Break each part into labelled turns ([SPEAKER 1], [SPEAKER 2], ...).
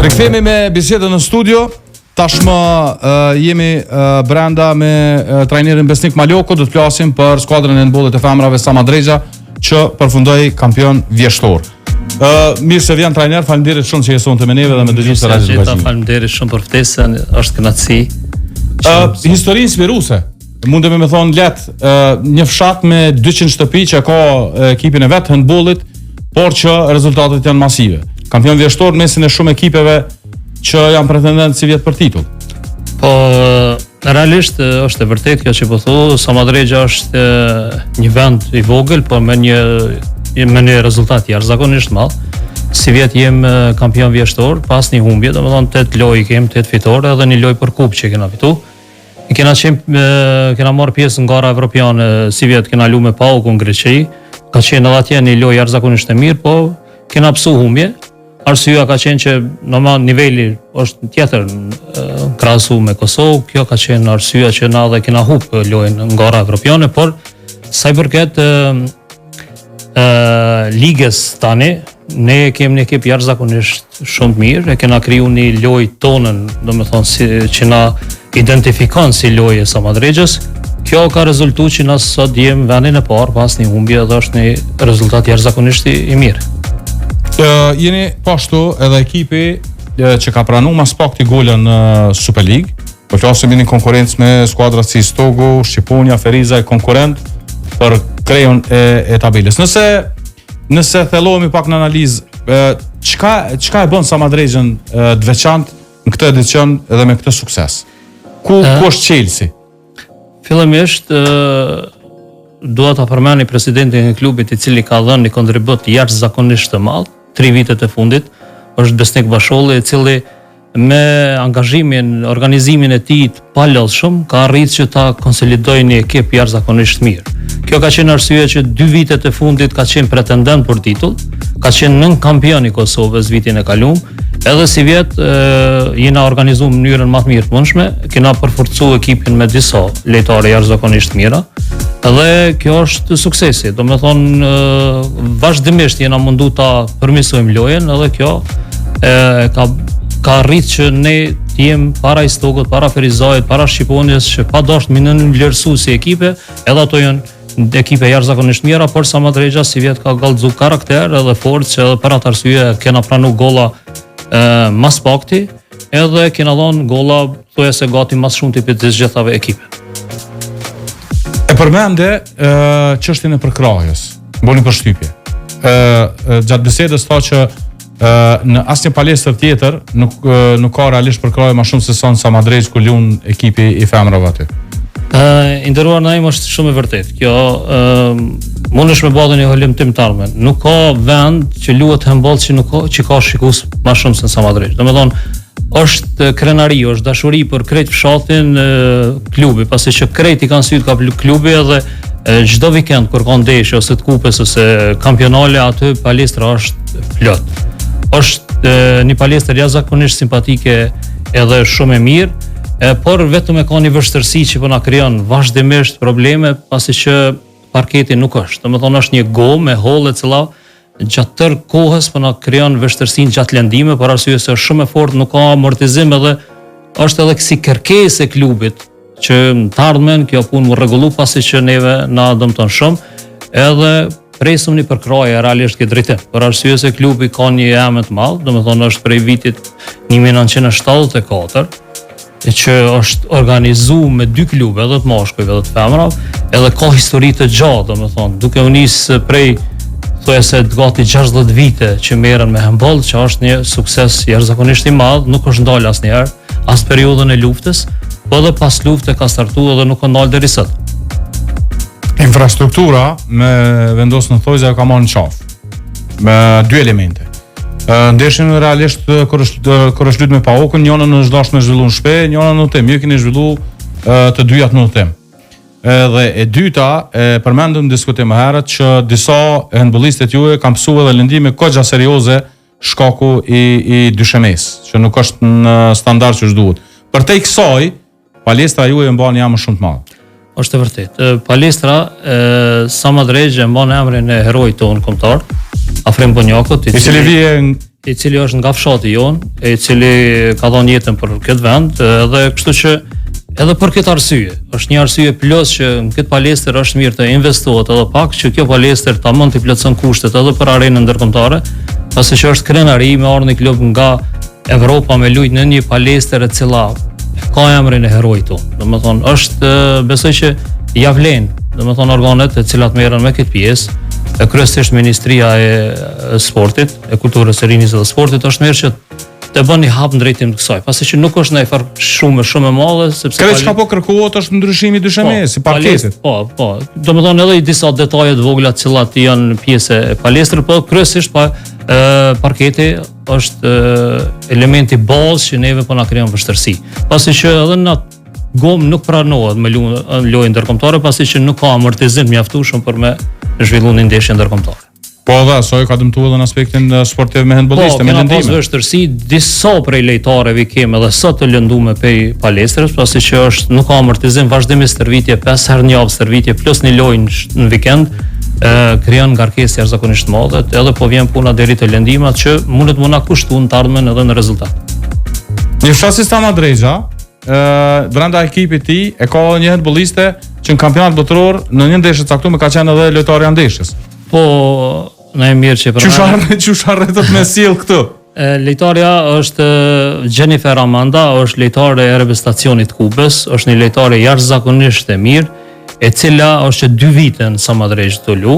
[SPEAKER 1] Rikthehemi me bisedën në studio. Tashmë jemi brenda me trajnerin Besnik Maloko, do të flasim për skuadrën e handbollit të femrave Sama Drexha që përfundoi kampion vjeshtor. Mirë se vjen trajner, faleminderit shumë që jeson të me neve dhe me dëgjues të Radio Vllaznia.
[SPEAKER 2] Faleminderit shumë për ftesën, është kënaqësi.
[SPEAKER 1] Histori inspiruese. Mundemi me thonë letë një fshat me 200 shtëpi që ka ekipin e vet handbollit, por që rezultatet janë masive. Kampion vjeshtor mesin e shumë ekipeve që janë pretendentë si vjet për titull.
[SPEAKER 2] Po realisht është e vërtet kjo që po thu, Sama Drexha është një vend i vogël, por me një rezultat jashtëzakonisht madh. Si vjet jem kampion vjeshtor, pas një humbje, domethënë 8 lojë kem, 8 fitore dhe një lojë për kupë që kena fitu. Kena marrë pjesë në gara evropiane, si vjet kena lu me PAOK në Greqi, ka qenë edhe atje një lojë jashtëzakonisht e mirë, po kena psu humbje. Arsyeja ka qenë që normal niveli është tjetër krahasu me Kosovë, kjo ka qenë arsyeja që na dhe kena humbë lojën në gara evropiane, por sa i përket ligës tani, ne kemi një ekip jashtëzakonisht shumë të mirë, e kena kriju një lojë tonën, domethënë që na identifikon si lojë e Sama Drexhës. Kjo ka rezultuar që na sot jem vendin e parë pas një humbje dhe është një rezultat jashtëzakonisht i mirë.
[SPEAKER 1] Jeni pashtu edhe ekipi që ka pranu mas pak t'i gola në Super League. Po flasim një konkurrencë me skuadrat si Stogu, Shqiponia, Feriza e konkurrent për krejon e tabelës. Nëse thellohemi pak në analizë, çka e bën Sama Drexhën të veçantë në këtë edicion edhe me këtë sukses? Ku është Chelsea?
[SPEAKER 2] Fillimisht dua ta përmend presidentin e klubit i cili ka dhënë një kontribut jashtëzakonisht të madh 3 vitet e fundit, është Besnik Basholli, i cili me angazhimin, organizimin e tij të palodhshëm ka arritur që ta konsolidojë një ekip jashtëzakonisht mirë. Kjo ka qenë arsyeja që 2 vitet e fundit ka qenë pretendent për titull, ka qenë nën kampion i Kosovës vitin e kaluar, edhe si vjet jena organizuar në mënyrën më të mirë të mundshme, kena përforcuar ekipin me disa lojtarë jashtëzakonisht mira. Dhe kjo është suksesi, do me thonë vazhdimisht jena mundu ta përmirësojmë lojën, edhe kjo ka rritë që ne jem para i Stokut, para Ferizajit, para Shqiponjes, që pa dasht me në vlerësu si ekipe, edhe ato janë ekipe jashtëzakonisht mira, por Sama Drexha si vjet ka gallëzu karakter edhe forcë, që edhe për atë arsye kena pranu golla mas pakti, edhe kena dhënë golla thojse gati mas shumë tipit të gjithave ekipe.
[SPEAKER 1] E përmende çështjen e përkrahjes, bëni përshtypje. Gjatë bisedës tha që në asnjë palestër tjetër nuk ka realisht përkrahje më shumë se sa në Sama Drexha ku lun ekipi i femrave aty.
[SPEAKER 2] I nderuar naim është shumë e vërtet. Kjo mundesh me ballën e holim timtarme. Nuk ka vend që luhet handboll që ka shikues më shumë se Sama Drexha. Domethënë është krenari, është dashuri për krejt fshatin klubi, pasi që krejt i kanë syt ka klubi edhe çdo vikend kur ka ndeshje ose të kupes ose kampionale, aty palestra është plot. Është një palestër jashtëzakonisht simpatike edhe shumë e mirë, por vetëm e ka një vështirësi që po na krijon vazhdimisht probleme, pasi që parketi nuk është. Domethënë është një gomë me holle e cila gjatë tërë kohës po na krijon vështirësinë gjatë lëndime, por arsye se është shumë e fortë, nuk ka amortizim edhe është edhe si kërkesë e klubit që në të ardhmen kjo punë më rregullu, pasi që neve na dëmton shumë, edhe presim një përkrahje realisht këtë drejtim, për arsye se klubi ka një emër të madh, domethënë është prej vitit 1974, që është organizuar me 2 klube, edhe të mashkujve edhe të femrave, edhe ka histori të gjatë, domethënë, duke u nisë prej thojse gati 60 vite që merren me handboll, që është një sukses jashtëzakonisht i madh, nuk është ndal asnjëherë, as periudhën e luftës, po edhe pas luftës ka startuar dhe nuk ka ndal deri sot.
[SPEAKER 1] Infrastruktura me vendos në thojse ka marrë në qafë me 2 elemente. Ndeshjen realisht kur është luajtur me PAOK-ën, njëna është dashur me zhvilluar shpejt, njëna në tem, keni zhvilluar të dyjat në tem. Dhe e dyta, përmendëm diskutim më herët që disa handbollistët juaj kanë pësuar edhe lëndime kogja serioze shkaku i dyshemes, që nuk është në standard që duhet. Përtej kësaj, palestra juaj e mban një emër shumë të madh.
[SPEAKER 2] Është e vërtet. Palestra Sama Drexha mban emrin e heroit ton kombëtar, Afrim Bonjakut,
[SPEAKER 1] i cili vije
[SPEAKER 2] i cili është nga fshati jon, i cili ka dhënë jetën për këtë vend, edhe kështu që edhe për këtë arsye, është një arsye plus që në këtë palestër është mirë të investohet edhe pak që kjo palestër ta mund të plotëson kushtet edhe për arenën ndërkombëtare, pasi që është krenari me ardhur një klub nga Evropa me lujt në një palestër e cila ka emrin e heroit tonë. Domethënë është besoj që ja vlen, domethënë organet e cilat merren me këtë pjesë, kryesisht Ministria e Sportit, e Kulturës së Rinisë dhe Sportit është mirë që të bën një hap në drejtim të kësaj, pasi që nuk është ndaj farë shumë e madhe, sepse
[SPEAKER 1] Kjo çka po kërkohet është ndryshimi dysheme si paketit.
[SPEAKER 2] Po. Domethënë edhe disa detaje të vogla të cilat janë pjesë e palestrës, po kryesisht parketi është elementi bazë që neve po na krijon vështirësi. Pasi që edhe në gomë nuk pranohet me lojë ndërkombëtare, pasi që nuk ka amortizim mjaftueshëm për me zhvilluar një ndeshje ndërkombëtare.
[SPEAKER 1] Po dhe, asoj ka dëmtuar edhe në aspektin sportiv me handbollistë, me
[SPEAKER 2] lëndime. Po, kena pas vështirësi, disa prej lejtarëve kemi edhe sot të lënduar pej palestrës, pasi që nuk ka amortizim, vazhdimisht stërvitje 5 herë në javë stërvitje plus një lojë në vikend, krijon ngarkesë jashtëzakonisht të mëdha, edhe po vjen puna deri te lëndimat që mundet më na kushtuan të ardhmen edhe në rezultat.
[SPEAKER 1] Një fshasi Stama Drejxa, brenda ekipit ti e ka një handbolliste që në kampionat botror në një ndeshje caktuar ka qenë edhe lojtari i ndeshjes.
[SPEAKER 2] Po, na e mirë që për
[SPEAKER 1] Qysh arritët me sjell këtu?
[SPEAKER 2] Lejtarja është Jennifer Amanda, është lejtare e reprezentacionit Kubës, është një lejtare jashtëzakonisht e mirë, e cila është 2 vite në Stama Drejxa të lu.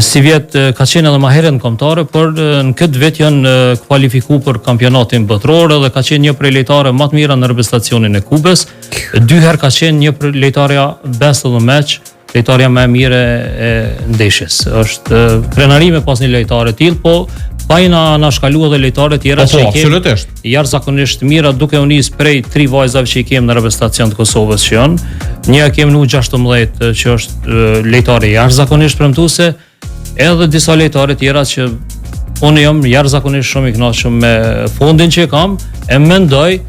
[SPEAKER 2] Si vjet ka qenë edhe më herët në kombëtare, por në këtë vit janë kualifikuar për kampionatin botror dhe ka qenë një prej lejtare më të mira në reprezentacionin e Kubës. 2 herë ka qenë një prej lejtarja best of the match, lejtarja më e mirë e ndeshjes. Është krenari me pas një lejtare të tillë, po pa i na shkaluar edhe lejtare tjera që i kemi jashtëzakonisht mira, duke u nis prej 3 vajzave që i kemi në reprezentacion të Kosovës që janë. Një kemi në U16 që është lejtare jashtëzakonisht premtuese, edhe disa lejtare tjera që unë jam jashtëzakonisht shumë i kënaqur me fondin që kam, e mendoj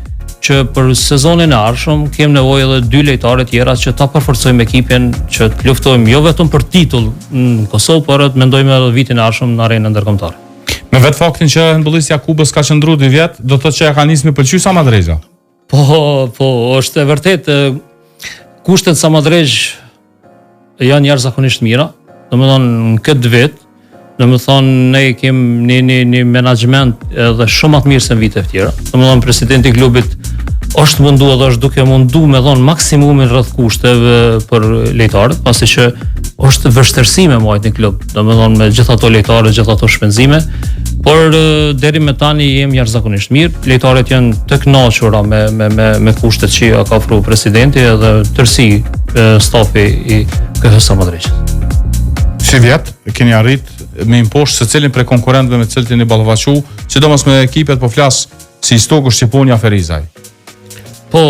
[SPEAKER 2] që për sezonin e ardhshëm kemi nevojë edhe 2 lejtare tjera që ta përforcojmë ekipin, që të luftojmë jo vetëm për titull në Kosovë, por të mendojmë edhe vitin e ardhshëm në arenën ndërkombëtare.
[SPEAKER 1] Me vetë faktin që handbollistja Kubës ka qëndruar 2 vjet, do të thotë që ja ka nisur me pëlqyer Stama Drejxa.
[SPEAKER 2] Po, është e vërtet kushtet e Stama Drejxa janë jashtëzakonisht mira. Domethënë në këtë vit, domethënë ne kemi një menaxhment edhe shumë më të mirë se në vitet e tjera. Domethënë presidenti i klubit është munduar dhe është duke munduar me dhënë maksimumin rreth kushteve për lejtarët, pasi që është vështirësi me majtë një klub, domethënë me gjithë ato lejtarë, gjithë ato shpenzime, por deri me tani jemi jashtëzakonisht mirë. Lejtarët janë të kënaqura me kushtet që ja ka ofruar presidenti edhe tërësi stafi i KHS Stama Drejçës.
[SPEAKER 1] Si vjet keni arrit me imposhtë secilin prej konkurrentëve me të cilët jeni ballafaqu, sidomos me ekipet po flas si Stoku, Shqiponia, Ferizaj.
[SPEAKER 2] Po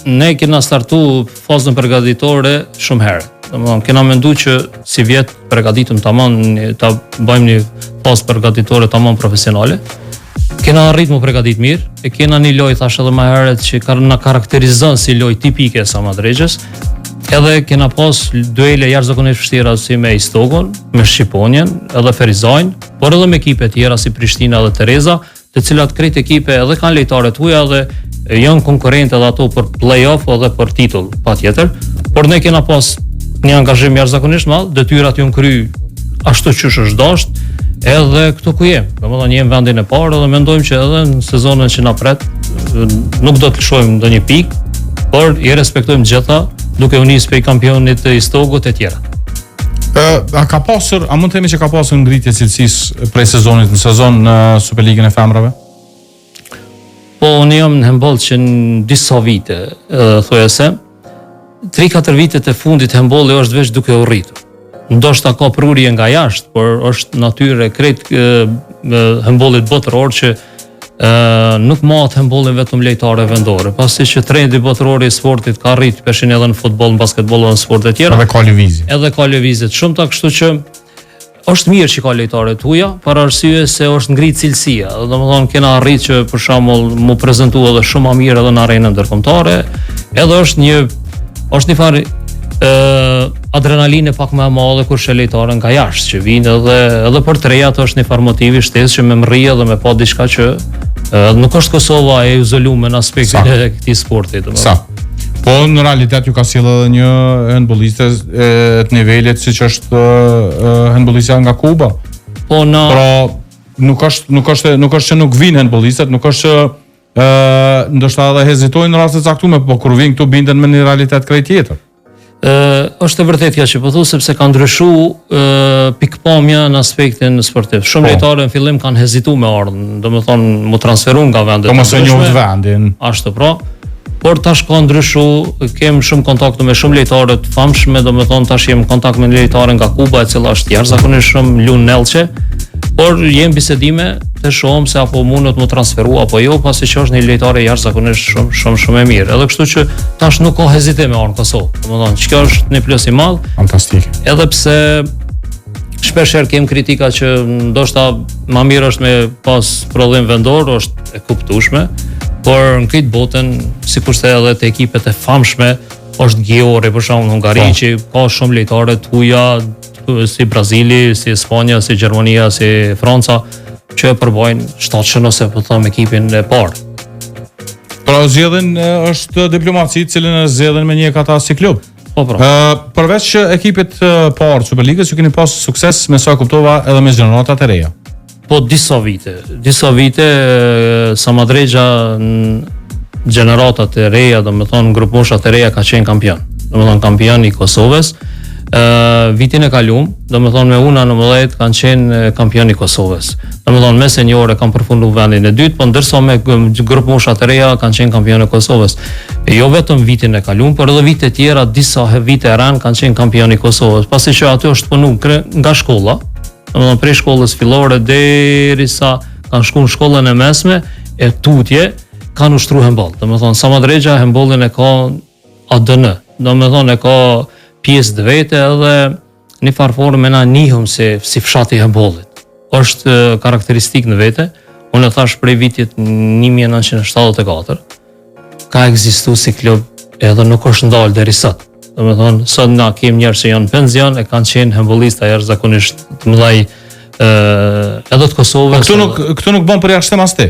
[SPEAKER 2] ne kena startu fazën përgatitore shumë herë. Domethënë kena menduar që si vjet përgatitëm tamam ta bëjmë një fazë përgatitore tamam profesionale. Kena arrit më përgatit mirë, e kena një lojë thash edhe më herët që na karakterizon si lojë tipike e Stama Drejçës. Edhe kena pas duele jashtëzakonisht vështira si me Istokun, me Shqiponien, edhe Ferizajin, por edhe me ekipe tjera si Prishtina dhe Tereza, të cilat krejt ekipe edhe kanë lejtare të huaja dhe janë konkurrente edhe ato për play-off edhe për titull, patjetër. Por ne kena pas një angazhim jashtëzakonisht madh, detyrat janë kry ashtu siç është dashur, edhe këtu ku jem. Domethënë jem vendin e parë dhe mendojmë që edhe në sezonin që na pret nuk do të lëshojmë ndonjë pikë, por i respektojmë gjitha, duke u nisur prej kampionit të Istokut e tjera.
[SPEAKER 1] A mund të themi që ka pasur ngritje cilësisë prej sezonit në sezon në Superligën e femrave?
[SPEAKER 2] Po, unë jam në handboll që në disa vite, thojese, 3-4 vitet e fundit handbolli është veç duke u rritur. Ndoshta ka prurje nga jashtë, por është natyrë e krejt handbollit botëror që nuk mahet handbollin vetëm lejtare vendore, pasi që trendi botëror i sportit ka rrit peshin edhe në futboll, në basketboll dhe në sporte tjera. Edhe ka lëvizje të shumta, kështu që është mirë që ka lejtare të huaja, për arsye se është ngrit cilësia. Domethënë kena arrit që për shembull mu prezantua edhe shumë më mirë edhe në arenën ndërkombëtare, edhe është një farë adrenalinë pak më e madhe kur sheh lojtarë nga jashtë që vinë edhe për trejat është një farë motivi shtesë që me mrrije dhe me pa diçka që nuk është Kosova e izoluar në aspektin e këtij sporti, domethënë.
[SPEAKER 1] Po në realitet ju ka sjellë edhe një handbolliste të nivelit siç është handbollistja nga Kuba.
[SPEAKER 2] Po
[SPEAKER 1] nuk është që nuk vinë handbollistët, nuk është që ndoshta edhe hezitojnë në raste caktuara, po kur vinë këtu binden me një realitet krejt tjetër.
[SPEAKER 2] Është e vërtetë kjo që po thu sepse ka ndryshuar pikpamja në aspektin sportiv. Shumë lojtarë në fillim kanë hezituar me ardhmë, domethënë mu transferuar nga vendet.
[SPEAKER 1] Po mos e njohin vendin.
[SPEAKER 2] Ashtu pra. Por tash ka ndryshuar, kem shumë kontakte me shumë lojtarë të famshëm, domethënë tash jem në kontakt me një lojtare nga Kuba e cila është jashtëzakonisht shumë lun nellçe. Por jem bisedime të shohim se apo mundet mu transferua apo jo, pasi që është një lojtare jashtëzakonisht shumë e mirë. Edhe kështu që tash nuk ka hezitim me orën Kosovë. Domethënë, kjo është një plus i madh.
[SPEAKER 1] Fantastike.
[SPEAKER 2] Edhe pse shpeshherë kem kritika që ndoshta më mirë është me pas prodhim vendor, është e kuptueshme, por në këtë botën, sikurse edhe te ekipet e famshme, është Gjori për shembull në Hungari që ka shumë lojtarë të huaja si Brazili, si Spanja, si Gjermania, si Franca, që përbojnë 700 ose po them ekipin e parë.
[SPEAKER 1] Pra zgjedhjen është diplomaci, cilën e zgjedhin me një kata si klub.
[SPEAKER 2] Po pra.
[SPEAKER 1] Përveç që ekipet parë Superligës ju keni pas sukses me sa kuptova edhe me gjeneratat e reja.
[SPEAKER 2] Po disa vite Samadrexha në gjeneratat e reja, domethënë grupmoshat e reja ka qenë kampion. Domethënë kampion i Kosovës. Vitin e kaluar, domethënë me U19 kanë qenë kampion i Kosovës. Domethënë me seniorë kanë përfunduar vendin e dytë, po ndërsa me grupmoshat e reja kanë qenë kampion e Kosovës. E jo vetëm vitin e kaluar, por edhe vite tjera, disa vite e rënë kanë qenë kampion i Kosovës, pasi që aty është punuar nga shkolla. Domethënë prej shkollës fillore derisa kanë shkuar në shkollën e mesme e tutje kanë ushtruar handball. Domethënë Samadrexha handballin e ka ADN. Domethënë e ka pjesë të vete edhe një farë me na nihëm si fshati handballit. Është karakteristik në vete. Unë e thash prej vitit 1974 ka ekzistuar si klub edhe nuk është ndalë deri sot. Domethënë sot na kem njerëz që janë penzion e kanë qenë handballistë jashtëzakonisht të mëdhej edhe të Kosovës.
[SPEAKER 1] Këtu nuk bën përjashtim as ti.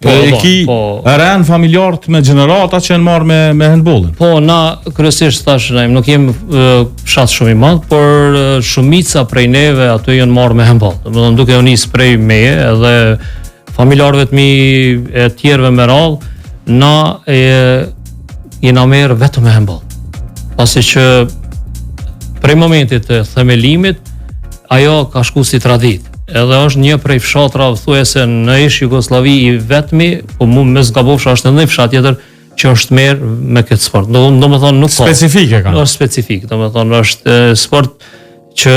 [SPEAKER 1] Ran familjarët me gjenerata që janë marrë me handballin.
[SPEAKER 2] Po na kryesisht tash nuk jem fshat shumë i madh, por shumica prej neve aty janë marrë me handball. Domethënë duke u nis prej meje edhe familjarëve të mi e tjerëve me radhë, na jena merr vetëm me handball. Pasi që prej momentit të themelimit ajo ka shku si tradit. Edhe është një prej fshatra thuajse në ish Jugosllavi i vetmi, po mu me zgabofsha është edhe një fshat tjetër që është merr me këtë sport. Domethënë nuk ka.
[SPEAKER 1] Specifike ka.
[SPEAKER 2] Është specifik, domethënë është sport që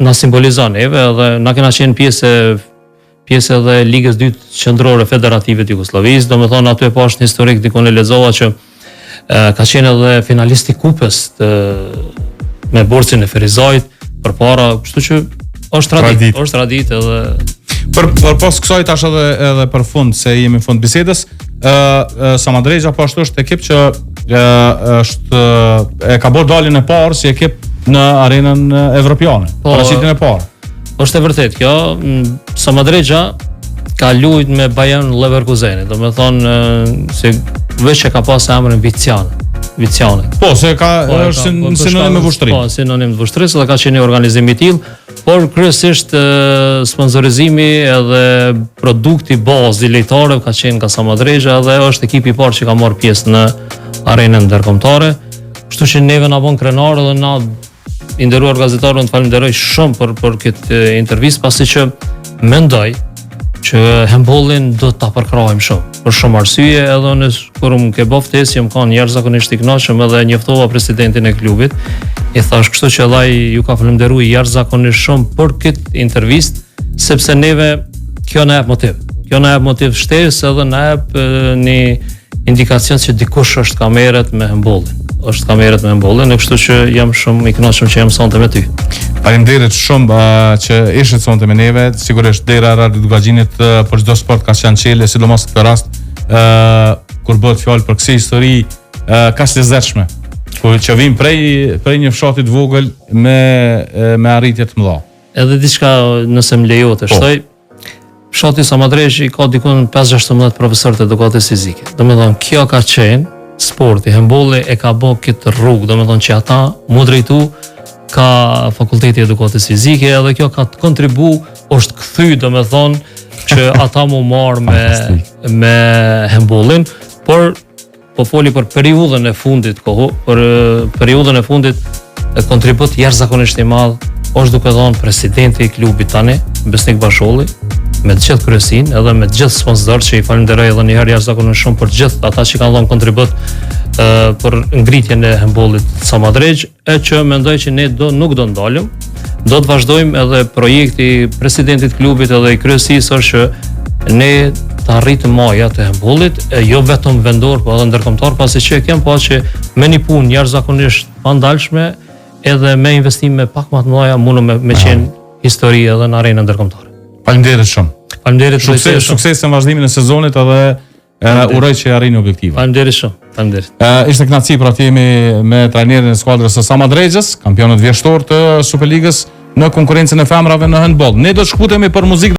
[SPEAKER 2] na simbolizon neve edhe na kena qenë pjesë edhe Ligës 2 qendrore federative të Jugosllavisë, domethënë aty po është historik dikon e lexova që ka qenë edhe finalist i kupës me borcin e Ferizajt përpara, kështu që është tradit edhe
[SPEAKER 1] për pas kësaj tash edhe për fund se jemi në fund bisedës, Samadrexha po ashtu është ekip që është e ka bërë daljen e parë si ekip në arenën evropiane, paraqitjen e parë.
[SPEAKER 2] Është e vërtet kjo, Samadrexha ka luajt me Bayern Leverkusen, domethënë se veç e ka pas emrin Viciane. Po, se është sinonim me vushtrim. Po, sinonim të vushtrisë dhe ka qenë një organizim i tillë, por kryesisht sponsorizimi edhe produkti bazë i lojtarëve ka qenë nga Samadrexha dhe është ekipi i parë që ka marrë pjesë në arenën ndërkombëtare. Kështu që neve na bën krenar dhe na i nderuar gazetarë të falenderoj shumë për këtë intervistë, pasi që mendoj që handballin do ta përkrahojmë shumë. Për shumë arsye, edhe unë kur më ke bëu ftesë, jam kanë jashtëzakonisht i kënaqur edhe njoftova presidentin e klubit. I thash kështu që ai ju ka falënderuar jashtëzakonisht shumë për këtë intervistë, sepse neve kjo na jep motiv. Kjo na jep motiv shtesë edhe na jep një indikacion se dikush është kamerët me handballin. Është kamerët me handballin, kështu që jam shumë i kënaqur që jam sonte me ty.
[SPEAKER 1] Faleminderit shumë që ishit sonte me neve. Sigurisht dera Radio Dugaxhinit për çdo sport ka qenë çelë, sidomos këtë rast kur bëhet fjalë për këtë histori kaq të lezetshme. Po që vim prej një fshati të vogël me arritje të mëdha.
[SPEAKER 2] Edhe diçka nëse më lejo të shtoj, fshati Samadreshi ka dikun 5-16 profesorë të edukatës fizike. Domethënë kjo ka qenë sporti, handbolli e ka bë këtë rrugë, domethënë që ata mu drejtu ka fakulteti edukatës fizike edhe kjo ka të kontribu, është kthy domethënë që ata mu marrë me handbollin, por po foli për periudhën e fundit për periudhën e fundit e kontribut jashtëzakonisht i madh është duke dhënë presidenti i klubit tani, Besnik Basholli, me të gjithë kryesin, edhe me të gjithë sponsorët që i falenderoj edhe një herë jashtëzakonisht shumë për gjithë ata që kanë dhënë kontribut për ngritjen e handbollit Samadrejg, e që mendoj që ne nuk do ndalëm, do të vazhdojmë edhe projekti presidentit klubit edhe i kryesisë është që ne të arritëm maja të handbollit, jo vetëm vendor, po edhe ndërkombëtar, pasi që kem pa që me një punë jashtëzakonisht pandalshme edhe me investime pak më të mëdha mundë me qenë histori edhe në arenën ndërkombëtare.
[SPEAKER 1] Faleminderit shumë.
[SPEAKER 2] Faleminderit.
[SPEAKER 1] Sukses në vazhdimin e sezonit edhe uroj që arrini objektiva.
[SPEAKER 2] Faleminderit shumë. Faleminderit.
[SPEAKER 1] Ishte kënaqësi pra të jemi me trajnerin e skuadrës së Samadrejgjës, kampionët vjeshtor të Superligës në konkurrencën e femrave në handball. Ne do të shkputemi për muzikë.